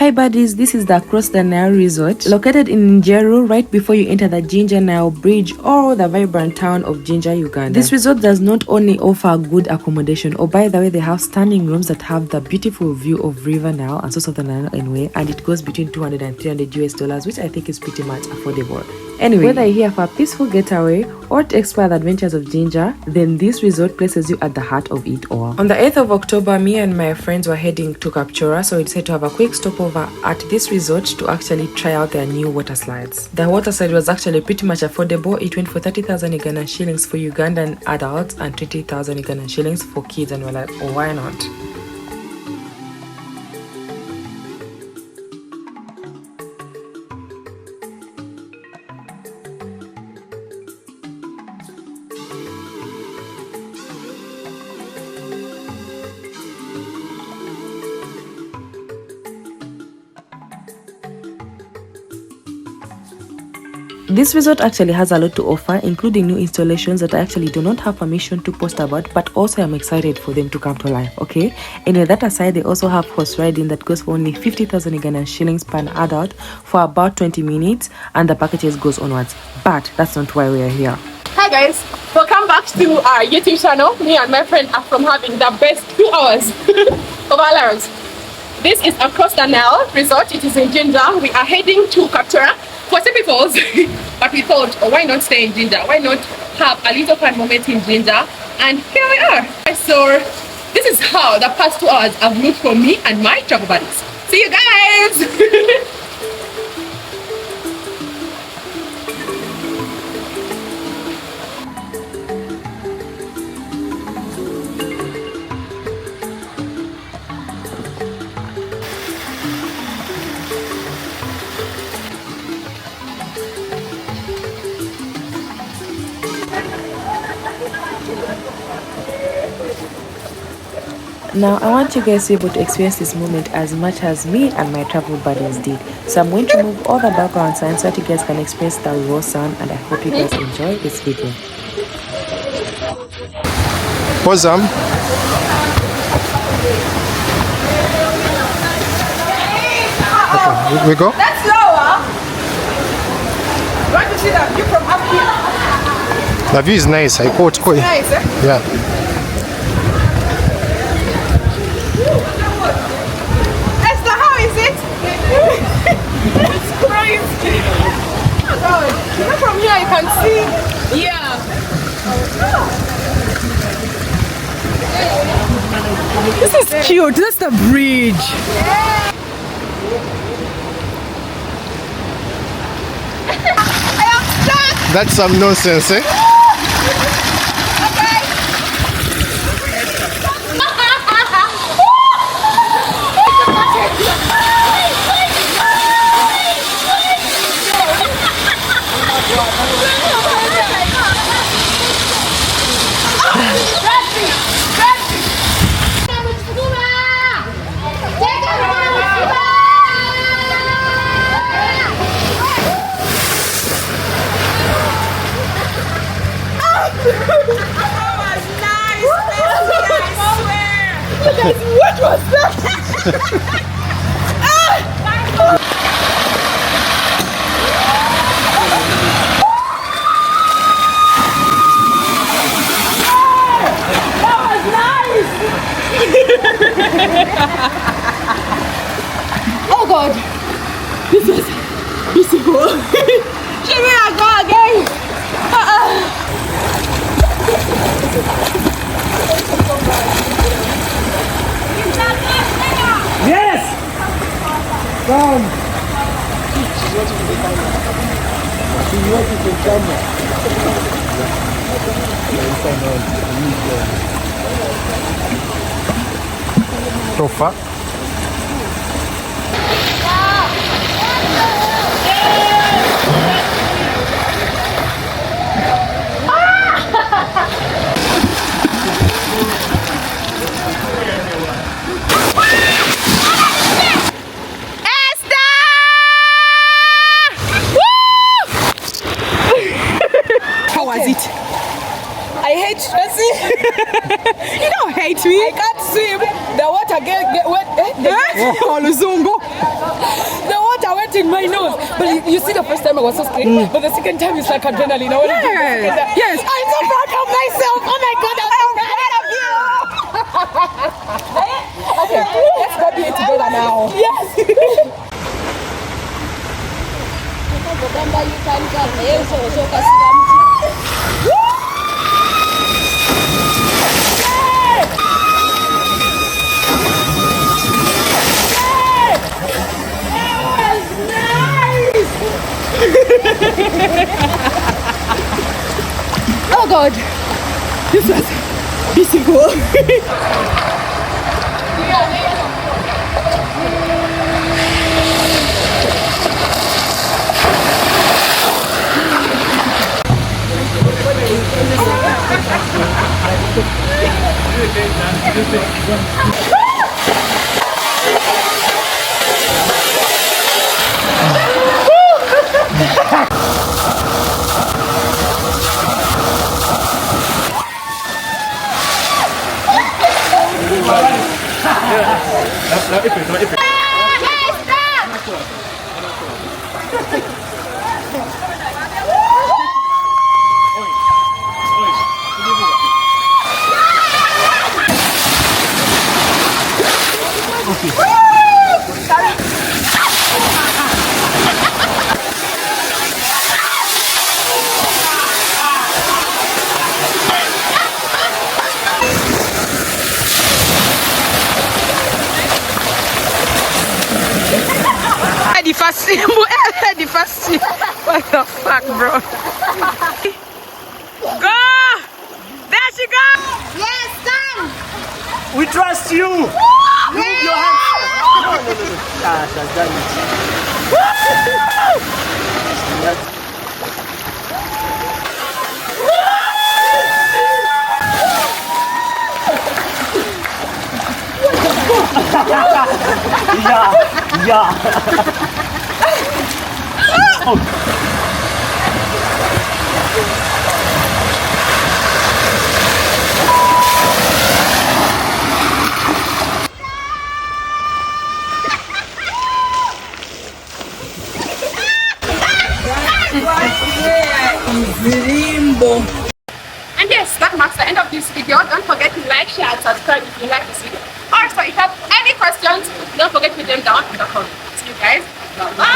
Hi buddies, this is the Across the Nile resort located in Njeru right before you enter the Jinja Nile bridge or the vibrant town of Jinja, Uganda. This resort does not only offer good accommodation, by the way, they have stunning rooms that have the beautiful view of River Nile and source of the Nile anyway, and it goes between 200 and 300 US dollars, which I think is pretty much affordable. Anyway, whether you're here for a peaceful getaway or to explore the adventures of Jinja, then this resort places you at the heart of it all. On the 8th of October, me and my friends were heading to Captura, so we decided to have a quick stopover at this resort to actually try out their new water slides. The water slide was actually pretty much affordable. It went for 30,000 Ugandan shillings for Ugandan adults and 20,000 Ugandan shillings for kids, and we're like, oh, why not? This resort actually has a lot to offer, including new installations that I actually do not have permission to post about, but also I'm excited for them to come to life, okay? Anyway, that aside, they also have horse riding that goes for only 50,000 Ugandan shillings per adult for about 20 minutes, and the packages goes onwards. But that's not why we are here. Hi guys, welcome back to our YouTube channel. Me and my friend are from having the best 2 hours of our lives. This is Across the Nile resort. It is in Jinja. We are heading to Captura for Falls, but we thought, oh, why not stay in Jinja? Why not have a little fun moment in Jinja? And here we are. So this is how the past 2 hours have looked for me and my travel buddies. See you guys. Now, I want you guys to be able to experience this moment as much as me and my travel buddies did. So I'm going to remove all the background sound so that you guys can experience the raw sound, and I hope you guys enjoy this video. Pause them. Okay, we go? That's lower. You want to see the view from up here? The view is nice. I quote. Nice, eh? Yeah. Esther, how is it? It's crazy. Oh, even from here you can see. Yeah. This is cute. That's the bridge. I am stuck. That's some nonsense, eh? What was that? Oh God, this was beautiful. Should we go again? Yes! Come! Tofa. I hate Tracy. You don't hate me. I can't swim. The water get wet. touching my nose. But you see, the first time I was so scared, but the second time it's like adrenaline. Yes. I'm so proud of myself. Oh my God, I'm so proud of you. Okay, let's go do it together now. Yes. Oh God, this was beautiful. What the fuck, bro? Go! There she goes! Yes, done! We trust you! Move your hands! No. Ah, she has done it. Yeah. Oh. And yes, that marks the end of this video. Don't forget to like, share, and subscribe if you like this video. Also, if you have any questions, don't forget to put them down in the comments. See you guys. Bye.